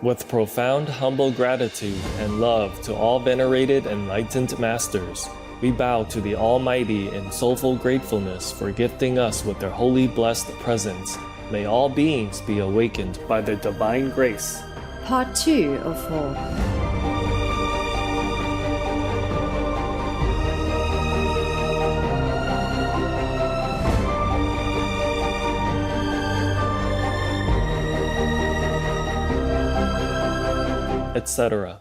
With profound humble gratitude and love to all venerated enlightened masters, we bow to the Almighty in soulful gratefulness for gifting us with their holy blessed presence. May all beings be awakened by their divine grace. Part 2 of 4. Etc.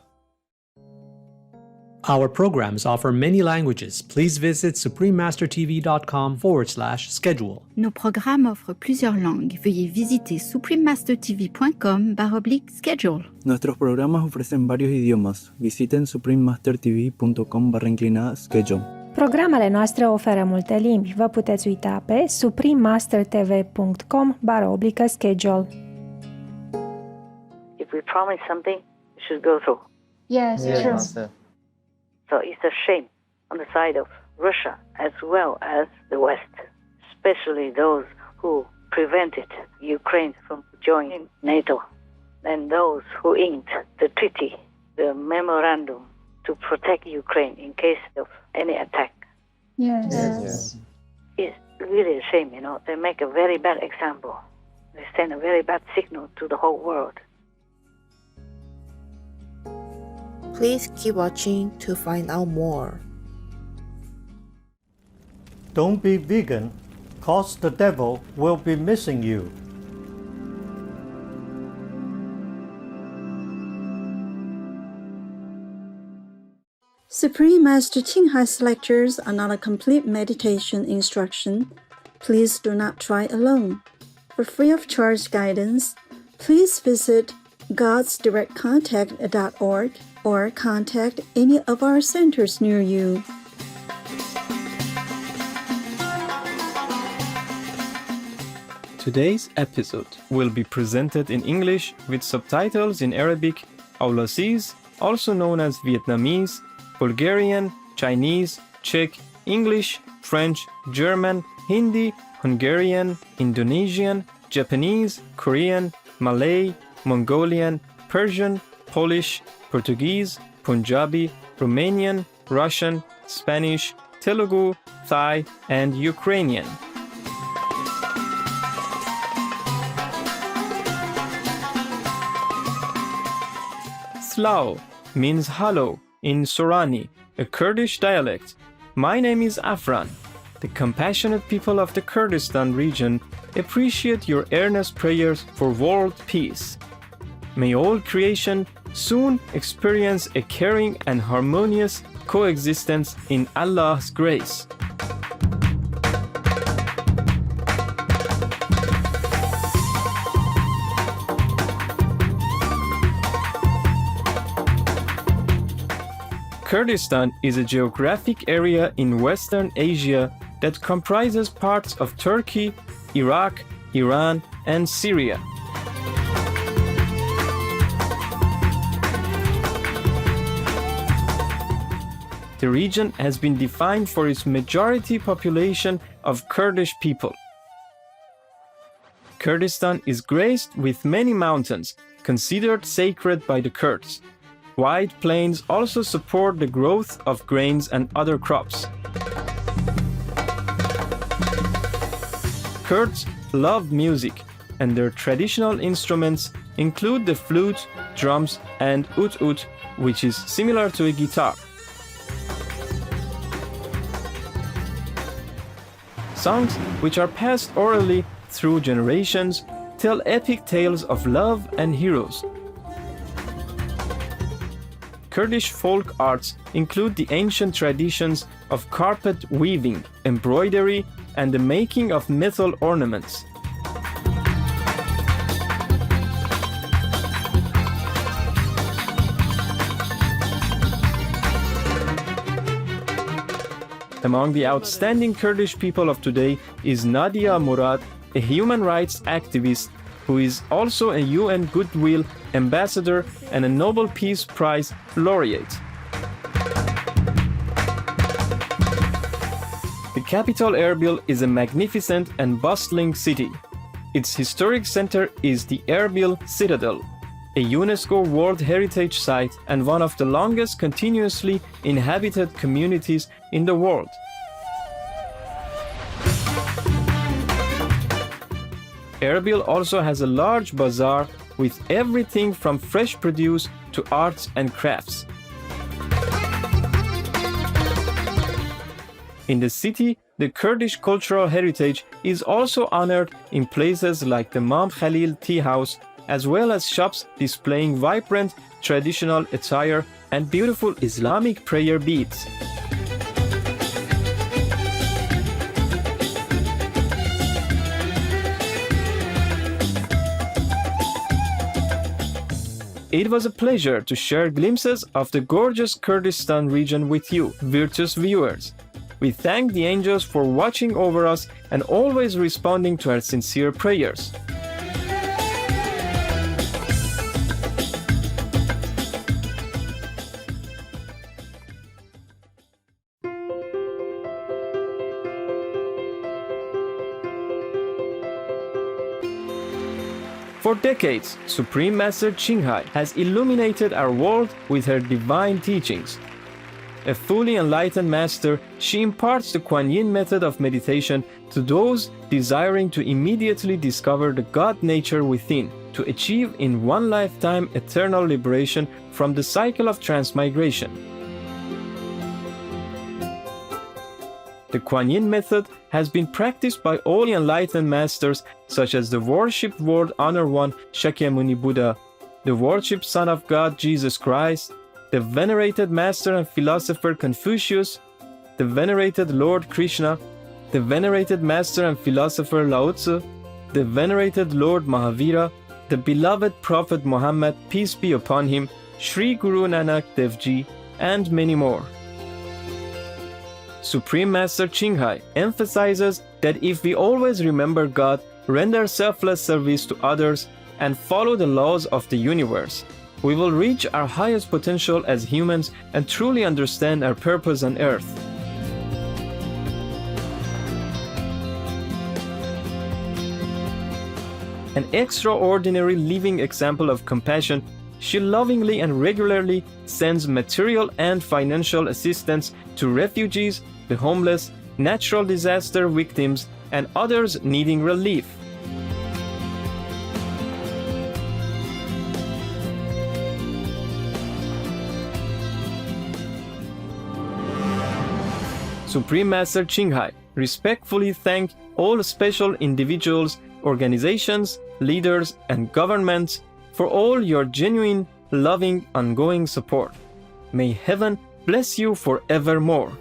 Our programs offer many languages. Please visit suprememastertv.com/schedule. Nos programmes offrent plusieurs langues. Veuillez visiter suprememastertv.com/schedule. Nuestros programas ofrecen varios idiomas. Visiten suprememastertv.com/schedule. Programele noastre oferă multe limbi. Vă puteți uita pe suprememastertv.com/schedule. If we promise something, we should go through. Yes, true. Master. So it's a shame on the side of Russia as well as the West, especially those who prevented Ukraine from joining NATO and those who inked the treaty, the memorandum to protect Ukraine in case of any attack. Yes. It's really a shame, They make a very bad example. They send a very bad signal to the whole world. Please keep watching to find out more. Don't be vegan, cause the devil will be missing you. Supreme Master Ching Hai's lectures are not a complete meditation instruction. Please do not try alone. For free of charge guidance, please visit godsdirectcontact.org or contact any of our centers near you. Today's episode will be presented in English with subtitles in Arabic, Aulacese, also known as Vietnamese, Bulgarian, Chinese, Czech, English, French, German, Hindi, Hungarian, Indonesian, Japanese, Korean, Malay, Mongolian, Persian, Polish, Portuguese, Punjabi, Romanian, Russian, Spanish, Telugu, Thai, and Ukrainian. Slav means hello in Sorani, a Kurdish dialect. My name is Afran. The compassionate people of the Kurdistan region appreciate your earnest prayers for world peace. May all creation soon experience a caring and harmonious coexistence in Allah's grace. Kurdistan is a geographic area in Western Asia that comprises parts of Turkey, Iraq, Iran, and Syria. The region has been defined for its majority population of Kurdish people. Kurdistan is graced with many mountains, considered sacred by the Kurds. Wide plains also support the growth of grains and other crops. Kurds love music, and their traditional instruments include the flute, drums, and ut, which is similar to a guitar. Songs, which are passed orally through generations, tell epic tales of love and heroes. Kurdish folk arts include the ancient traditions of carpet weaving, embroidery, and the making of metal ornaments. Among the outstanding Kurdish people of today is Nadia Murad, a human rights activist who is also a UN Goodwill Ambassador and a Nobel Peace Prize laureate. The capital Erbil is a magnificent and bustling city. Its historic center is the Erbil Citadel, a UNESCO World Heritage Site and one of the longest continuously inhabited communities in the world. Erbil also has a large bazaar with everything from fresh produce to arts and crafts. In the city, the Kurdish cultural heritage is also honored in places like the Imam Khalil Tea House, as well as shops displaying vibrant traditional attire and beautiful Islamic prayer beads. It was a pleasure to share glimpses of the gorgeous Kurdistan region with you, virtuous viewers. We thank the angels for watching over us and always responding to our sincere prayers. For decades, Supreme Master Qinghai has illuminated our world with her divine teachings. A fully enlightened master, she imparts the Kuan Yin method of meditation to those desiring to immediately discover the God nature within, to achieve in one lifetime eternal liberation from the cycle of transmigration. The Kuan Yin method has been practiced by all enlightened masters such as the worshipped World Honor One Shakyamuni Buddha, the worshipped Son of God Jesus Christ, the venerated master and philosopher Confucius, the venerated Lord Krishna, the venerated master and philosopher Lao Tzu, the venerated Lord Mahavira, the beloved Prophet Muhammad, peace be upon him, Sri Guru Nanak Dev Ji, and many more. Supreme Master Qinghai emphasizes that if we always remember God, render selfless service to others, and follow the laws of the universe, we will reach our highest potential as humans and truly understand our purpose on earth. An extraordinary living example of compassion, she lovingly and regularly sends material and financial assistance to refugees, the homeless, natural disaster victims, and others needing relief. Supreme Master Qinghai respectfully thank all special individuals, organizations, leaders, and governments for all your genuine, loving, ongoing support. May heaven bless you forevermore.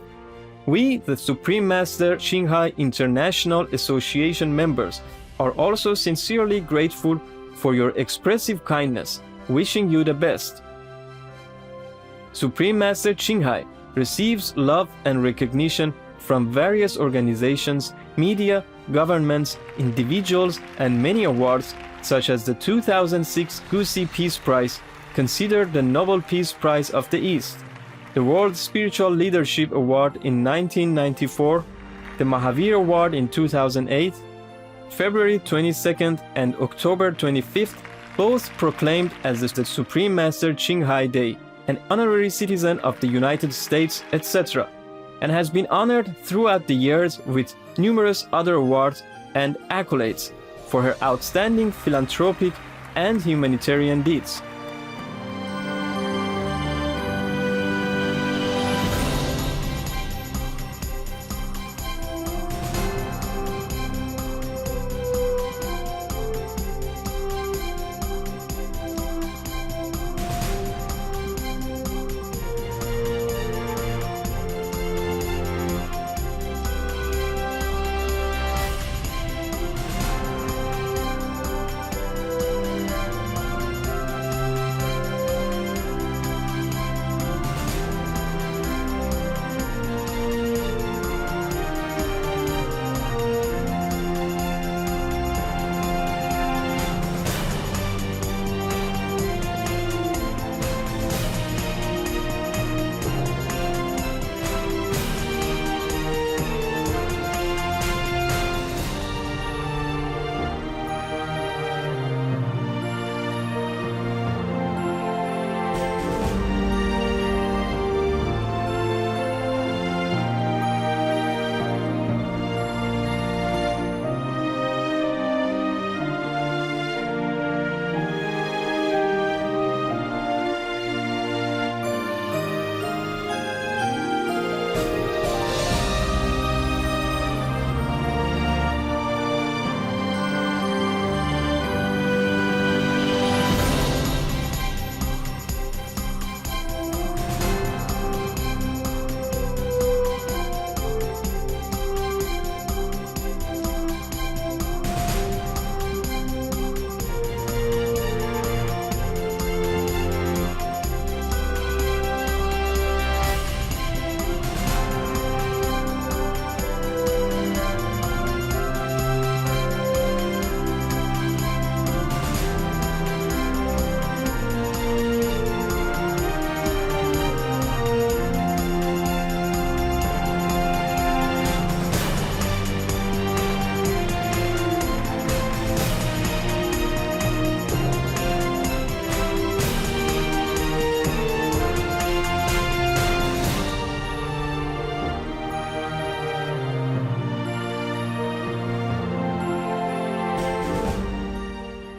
We, the Supreme Master Qinghai International Association members, are also sincerely grateful for your expressive kindness, wishing you the best. Supreme Master Qinghai receives love and recognition from various organizations, media, governments, individuals, and many awards, such as the 2006 Gusi Peace Prize, considered the Nobel Peace Prize of the East, the World Spiritual Leadership Award in 1994, the Mahavir Award in 2008, February 22nd and October 25th, both proclaimed as the Supreme Master Qinghai Day, an honorary citizen of the United States, etc., and has been honored throughout the years with numerous other awards and accolades for her outstanding philanthropic and humanitarian deeds.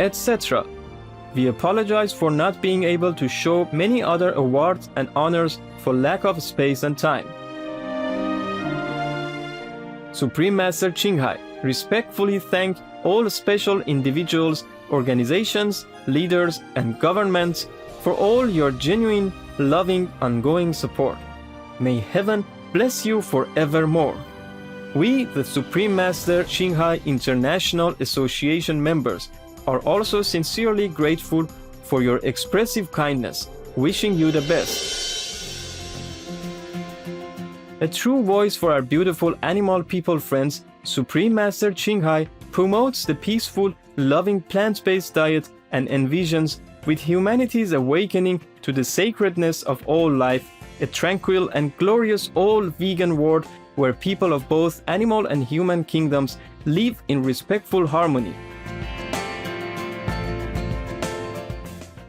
etc. We apologize for not being able to show many other awards and honors for lack of space and time. Supreme Master Qinghai respectfully thank all special individuals, organizations, leaders, and governments for all your genuine, loving, ongoing support. May heaven bless you forevermore. We, the Supreme Master Qinghai International Association members, are also sincerely grateful for your expressive kindness, wishing you the best. A true voice for our beautiful animal people friends, Supreme Master Qinghai promotes the peaceful, loving plant-based diet and envisions, with humanity's awakening to the sacredness of all life, a tranquil and glorious all-vegan world where people of both animal and human kingdoms live in respectful harmony.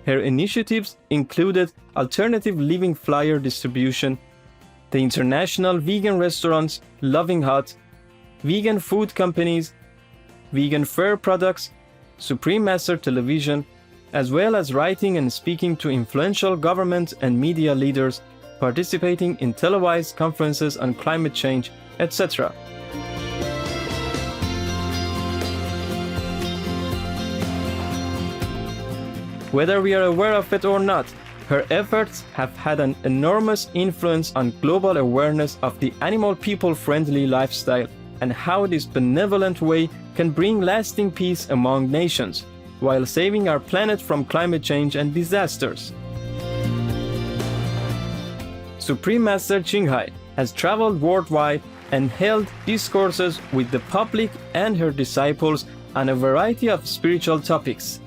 Her initiatives included alternative living flyer distribution, the international vegan restaurants Loving Hut, vegan food companies, vegan fur products, Supreme Master Television, as well as writing and speaking to influential government and media leaders, participating in televised conferences on climate change, etc. Whether we are aware of it or not, her efforts have had an enormous influence on global awareness of the animal people-friendly lifestyle and how this benevolent way can bring lasting peace among nations, while saving our planet from climate change and disasters. Supreme Master Qinghai has traveled worldwide and held discourses with the public and her disciples on a variety of spiritual topics.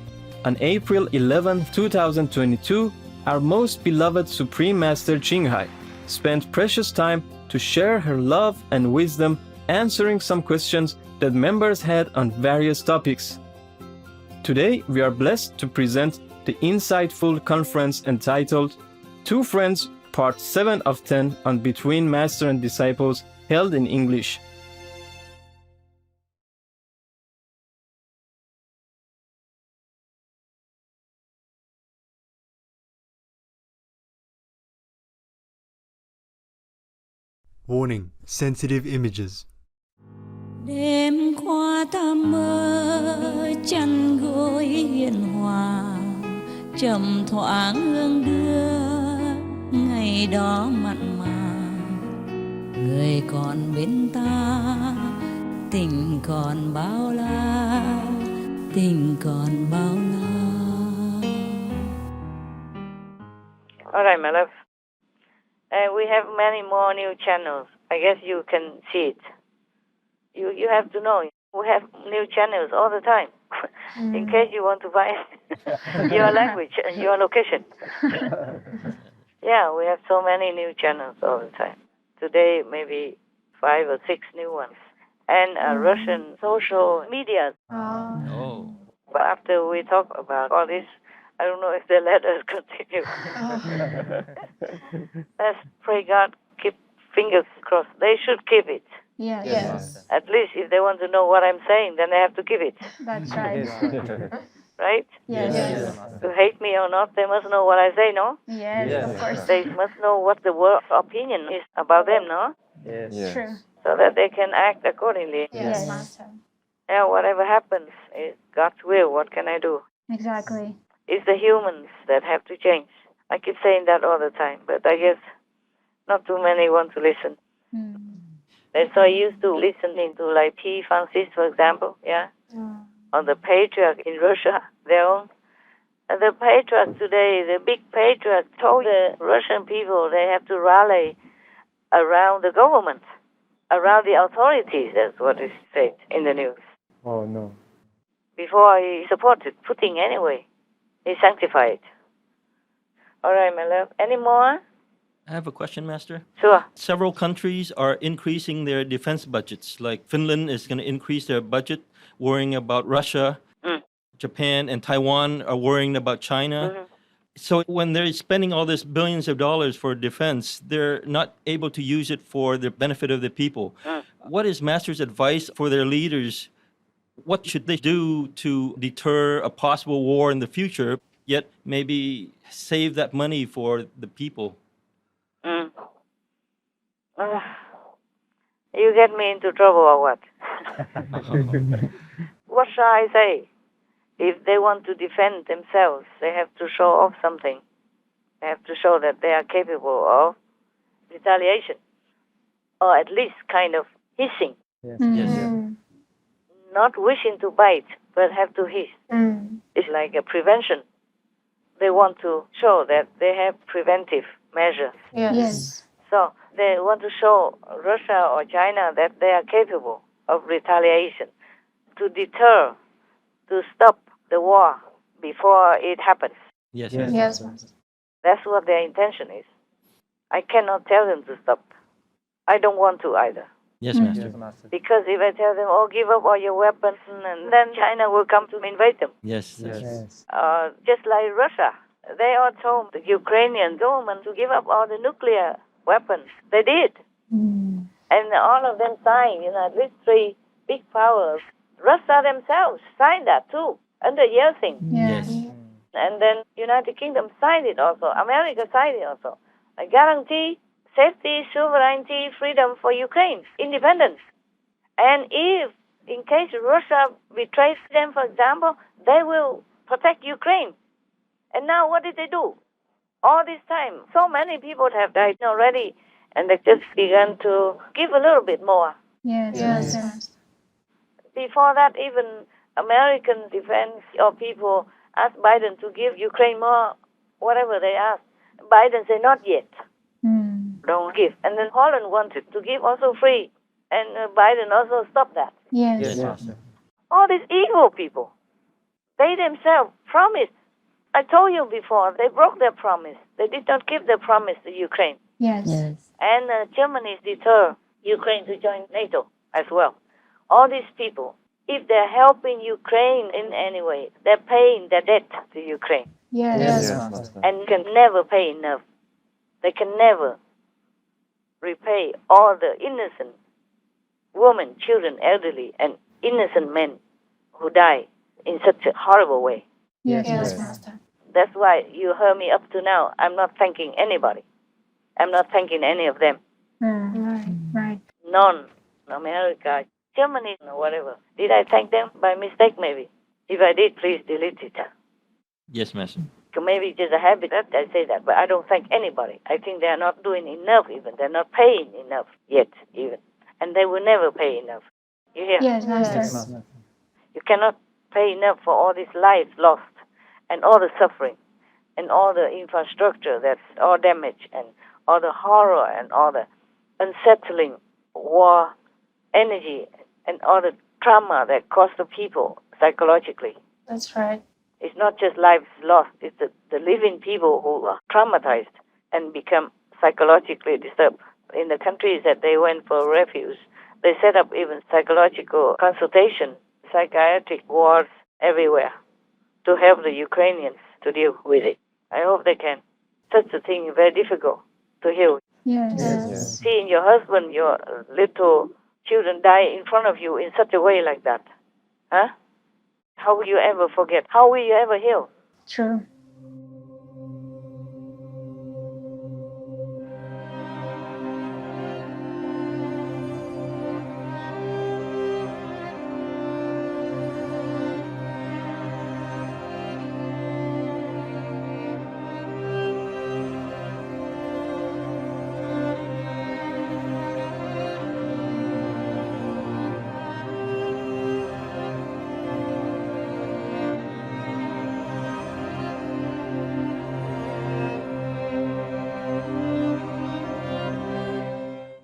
On April 11, 2022, our most beloved Supreme Master Qinghai spent precious time to share her love and wisdom, answering some questions that members had on various topics. Today, we are blessed to present the insightful conference entitled Two Friends, Part 7 of 10 on Between Master and Disciples, held in English. Warning: sensitive images. Đêm qua ta mơ chăn gối hiền hòa, trầm thoáng hương đưa ngày đó mặn mà. Người còn bên ta, tình còn bao la, tình còn bao la. All right, my love. We have many more new channels. I guess you can see it. You have to know. We have new channels all the time. In case you want to buy your language and your location. Yeah, we have so many new channels all the time. Today, maybe 5 or 6 new ones. And Russian social media. Oh. But after we talk about all this, I don't know if they let us continue. Let's pray God, keep fingers crossed. They should keep it. Yes. At least if they want to know what I'm saying, then they have to give it. That's right. Right? Yes. To hate me or not, they must know what I say, no? Yes, of course. They must know what the world's opinion is about them, no? Yes. True. So that they can act accordingly. Yes, Master. Yeah, whatever happens is God's will. What can I do? Exactly. It's the humans that have to change. I keep saying that all the time, but I guess not too many want to listen. And so I used to listen to like P. Francis, for example, on the patriarch in Russia, their own. And the patriarch today, the big patriarch, told the Russian people they have to rally around the government, around the authorities. That's what is said in the news. Oh no. Before he supported Putin anyway, he sanctified. All right, my love. Any more? I have a question, Master. Sure. Several countries are increasing their defense budgets. Like Finland is going to increase their budget, worrying about Russia. Japan and Taiwan are worrying about China. So when they're spending all this billions of dollars for defense, they're not able to use it for the benefit of the people. What is Master's advice for their leaders What should they do to deter a possible war in the future, yet maybe save that money for the people? You get me into trouble or what? What shall I say? If they want to defend themselves, they have to show off something. They have to show that they are capable of retaliation, or at least kind of hissing. Not wishing to bite, but have to hiss. It's like a prevention. They want to show that they have preventive measures. Yes. So they want to show Russia or China that they are capable of retaliation, to deter, to stop the war before it happens. Yes. That's what their intention is. I cannot tell them to stop. I don't want to either. Yes, Master. Because if I tell them, oh, give up all your weapons, and then China will come to invade them. Yes. Just like Russia. They all told the Ukrainian government to give up all the nuclear weapons. They did. And all of them signed, at least 3 big powers. Russia themselves signed that too, under Yeltsin. Yes. And then United Kingdom signed it also. America signed it also. I guarantee safety, sovereignty, freedom for Ukraine, independence. And if, in case Russia betrays them, for example, they will protect Ukraine. And now what did they do? All this time, so many people have died already, and they just began to give a little bit more. Yes. Before that, even American defense or people asked Biden to give Ukraine more, whatever they asked. Biden said, not yet. Don't give. And then Holland wanted to give also free, and Biden also stopped that. Yes. All these evil people, they themselves promised. I told you before, they broke their promise. They did not keep their promise to Ukraine. Yes. And Germany deter Ukraine to join NATO as well. All these people, if they're helping Ukraine in any way, they're paying their debt to Ukraine. Yes. And can never pay enough. They can never repay all the innocent women, children, elderly, and innocent men who die in such a horrible way. Yes, Master. That's why you heard me up to now. I'm not thanking anybody. I'm not thanking any of them. Right. None. America, Germany, or whatever. Did I thank them by mistake, maybe? If I did, please delete it. Yes, Master. Maybe just a habit that I say that, but I don't thank anybody. I think they are not doing enough even. They're not paying enough yet even. And they will never pay enough. You hear? Yes, Master. You cannot pay enough for all these lives lost and all the suffering and all the infrastructure that's all damaged and all the horror and all the unsettling war energy and all the trauma that caused the people psychologically. That's right. It's not just lives lost, it's the living people who are traumatized and become psychologically disturbed. In the countries that they went for refuge, they set up even psychological consultation, psychiatric wards everywhere to help the Ukrainians to deal with it. I hope they can. Such a thing is very difficult to heal. Yes. Seeing your husband, your little children die in front of you in such a way like that. Huh? How will you ever forget? How will you ever heal? True.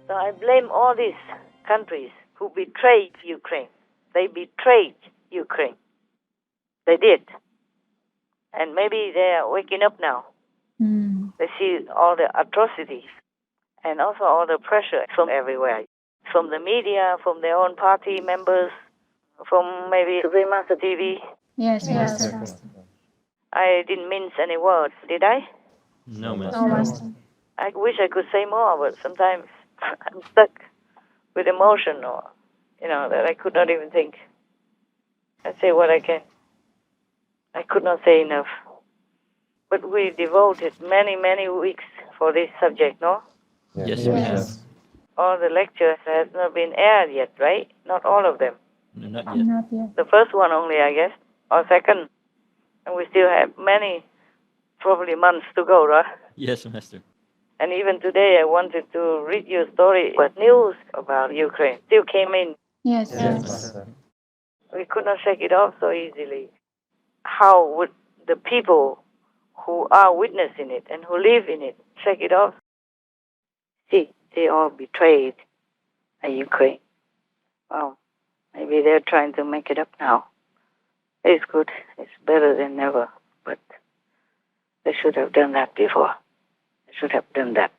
So I blame all these countries who betrayed Ukraine. They betrayed Ukraine. They did. And maybe they are waking up now. They see all the atrocities and also all the pressure from everywhere. From the media, from their own party members, from maybe Terima TV. Yes, Master. I didn't mince any words, did I? No, Master. No, Master. I wish I could say more, but sometimes I'm stuck with emotion or, that I could not even think. I say what I can. I could not say enough. But we devoted many, many weeks for this subject, no? Yes, we have. All the lectures have not been aired yet, right? Not all of them. No, not yet. Not yet. The first one only, I guess, or second. And we still have many, probably months to go, right? Yes, Master. And even today, I wanted to read you a story, but news about Ukraine still came in. Yes. We could not shake it off so easily. How would the people who are witnessing it and who live in it shake it off? See, they all betrayed Ukraine. Well, maybe they're trying to make it up now. It's good. It's better than never. But they should have done that before. They should have done that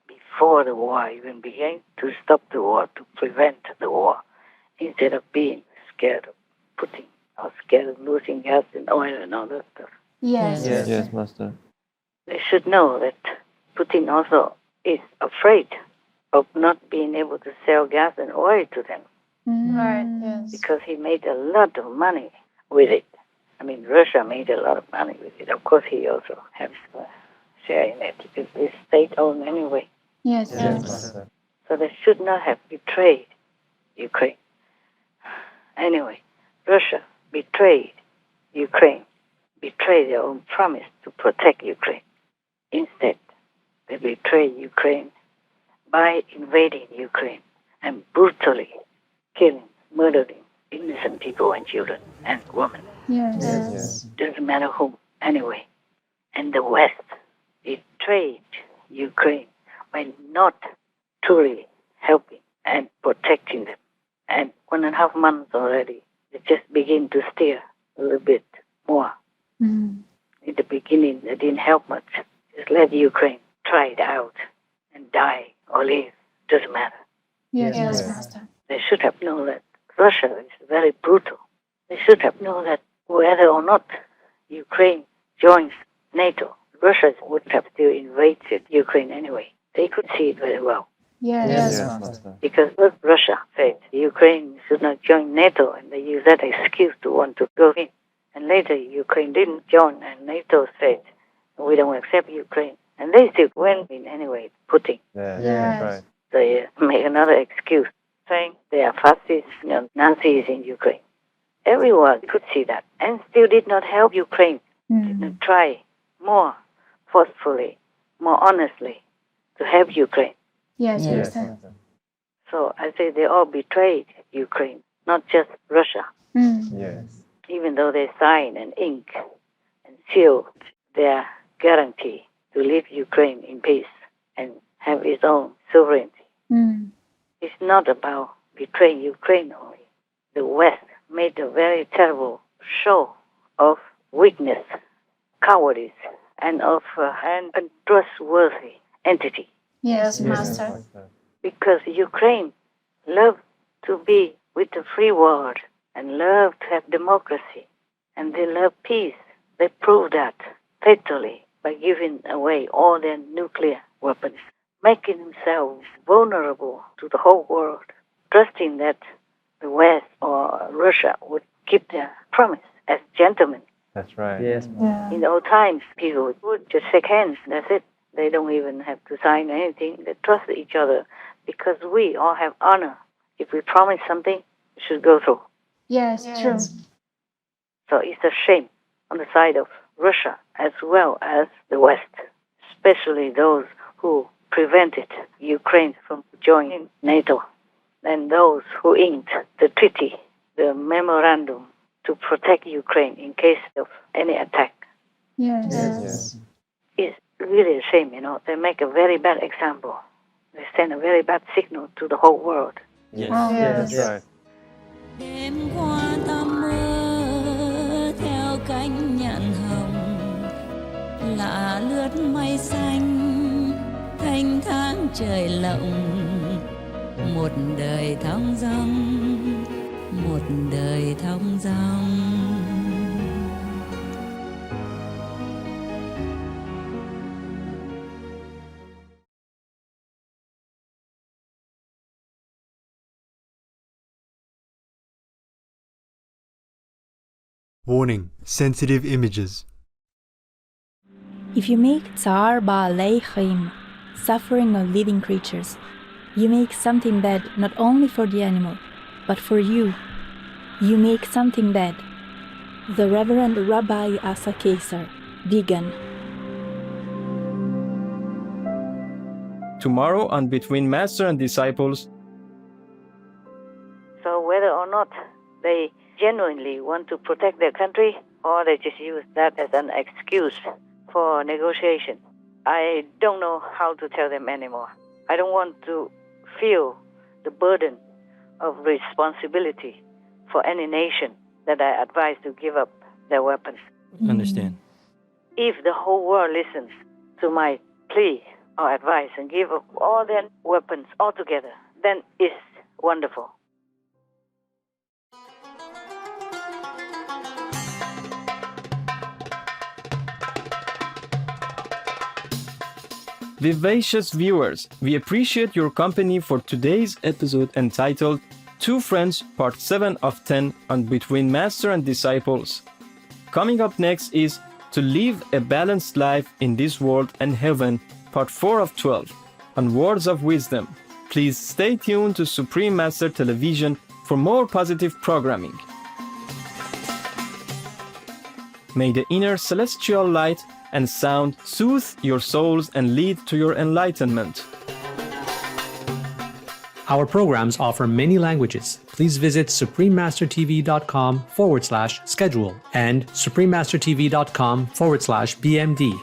before the war even began, to stop the war, to prevent the war, instead of being scared of Putin or scared of losing gas and oil and all that stuff. Yes. Yes, Master. They should know that Putin also is afraid of not being able to sell gas and oil to them, Right. Yes. because he made a lot of money with it. I mean, Russia made a lot of money with it. Of course, he also has a share in it, because it's state-owned anyway. Yes. So they should not have betrayed Ukraine. Anyway, Russia betrayed Ukraine, betrayed their own promise to protect Ukraine. Instead, they betrayed Ukraine by invading Ukraine and brutally killing, murdering innocent people and children and women. Yes. Doesn't matter whom, anyway. And the West betrayed Ukraine by not truly helping and protecting them. And 1.5 months already, they just begin to steer a little bit more. In the beginning, they didn't help much. Just let Ukraine try it out and die or live. Doesn't matter. Yes, Master. They should have known that Russia is very brutal. They should have known that whether or not Ukraine joins NATO, Russia would have still invaded Ukraine anyway. They could see it very well. Yes. Because first Russia said Ukraine should not join NATO, and they used that excuse to want to go in. And later Ukraine didn't join, and NATO said, we don't accept Ukraine. And they still went in anyway, Putin. Yes. They make another excuse, saying they are fascists, Nazis in Ukraine. Everyone could see that, and still did not help Ukraine. Did not try more forcefully, more honestly to help Ukraine. Yes, Master. So I say they all betrayed Ukraine, not just Russia. Even though they signed and ink and sealed their guarantee to leave Ukraine in peace and have its own sovereignty. It's not about betraying Ukraine only. The West made a very terrible show of weakness, cowardice, and of an untrustworthy entity. Yes, Master. Because Ukraine loved to be with the free world and loved to have democracy, and they love peace. They proved that fatally by giving away all their nuclear weapons, making themselves vulnerable to the whole world, trusting that the West or Russia would keep their promise as gentlemen. That's right. In the old times, people would just shake hands, that's it. They don't even have to sign anything. They trust each other because we all have honor. If we promise something, it should go through. Yes, true. So it's a shame on the side of Russia as well as the West, especially those who prevented Ukraine from joining NATO and those who inked the treaty, the memorandum to protect Ukraine in case of any attack. Yes. It's really a shame, They make a very bad example. They send a very bad signal to the whole world. Yes. Yes. That's right. Đêm qua ta mơ theo cánh nhạn hồng, lạ lướt mây xanh thanh thang trời lộng, một đời thong dong, một đời thong dong. Warning, sensitive images. If you make tsar ba'aleichem, suffering of living creatures, you make something bad not only for the animal, but for you. You make something bad. The Reverend Rabbi Asa Kaisar, vegan. Tomorrow on Between Master and Disciples. So whether or not they genuinely want to protect their country, or they just use that as an excuse for negotiation, I don't know how to tell them anymore. I don't want to feel the burden of responsibility for any nation that I advise to give up their weapons. Understand. If the whole world listens to my plea or advice and give up all their weapons altogether, then it's wonderful. Vivacious viewers, we appreciate your company for today's episode entitled Two Friends, Part 7 of 10 on Between Master and Disciples. Coming up next is To Live a Balanced Life in This World and Heaven, Part 4 of 12, on Words of Wisdom. Please stay tuned to Supreme Master Television for more positive programming. May the inner celestial light and sound soothe your souls and lead to your enlightenment. Our programs offer many languages. Please visit suprememastertv.com/schedule and suprememastertv.com/BMD.